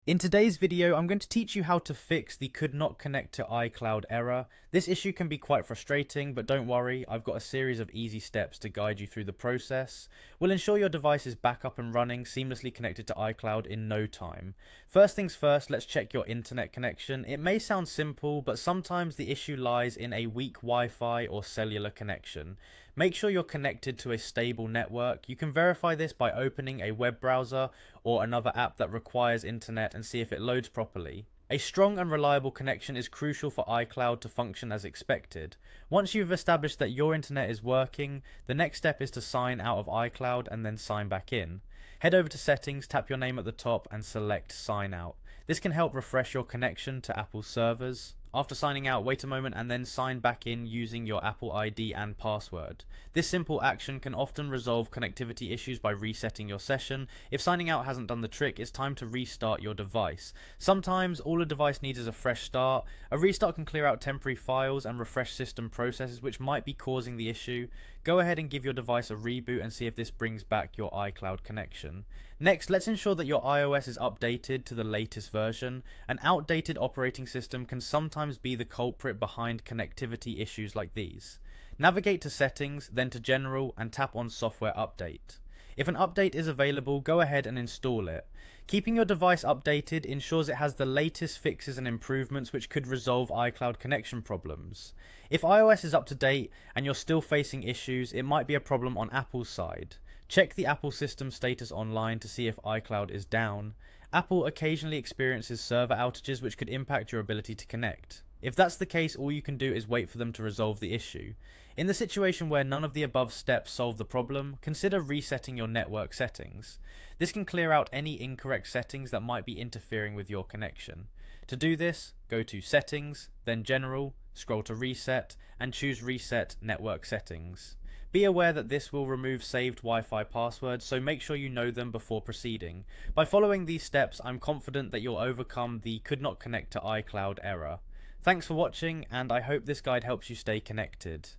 In today's video, I'm going to teach you how to fix the could not connect to iCloud error. This issue can be quite frustrating, but don't worry, I've got a series of easy steps to guide you through the process. We'll ensure your device is back up and running, seamlessly connected to iCloud in no time. First things first, let's check your internet connection. It may sound simple, but sometimes the issue lies in a weak Wi-Fi or cellular connection. Make sure you're connected to a stable network. You can verify this by opening a web browser or another app that requires internet and see if it loads properly. A strong and reliable connection is crucial for iCloud to function as expected. Once you've established that your internet is working, the next step is to sign out of iCloud and then sign back in. Head over to settings, tap your name at the top and select sign out. This can help refresh your connection to Apple's servers. After signing out, wait a moment and then sign back in using your Apple ID and password. This simple action can often resolve connectivity issues by resetting your session. If signing out hasn't done the trick, it's time to restart your device. Sometimes all a device needs is a fresh start. A restart can clear out temporary files and refresh system processes which might be causing the issue. Go ahead and give your device a reboot and see if this brings back your iCloud connection. Next, let's ensure that your iOS is updated to the latest version. An outdated operating system can sometimes be the culprit behind connectivity issues like these. Navigate to Settings, then to General, and tap on Software Update. If an update is available, go ahead and install it. Keeping your device updated ensures it has the latest fixes and improvements which could resolve iCloud connection problems. If iOS is up to date and you're still facing issues, it might be a problem on Apple's side. Check the Apple system status online to see if iCloud is down. Apple occasionally experiences server outages which could impact your ability to connect. If that's the case, all you can do is wait for them to resolve the issue. In the situation where none of the above steps solve the problem, consider resetting your network settings. This can clear out any incorrect settings that might be interfering with your connection. To do this, go to Settings, then General, scroll to Reset, and choose Reset Network Settings. Be aware that this will remove saved Wi-Fi passwords, so make sure you know them before proceeding. By following these steps, I'm confident that you'll overcome the could not connect to iCloud error. Thanks for watching, and I hope this guide helps you stay connected.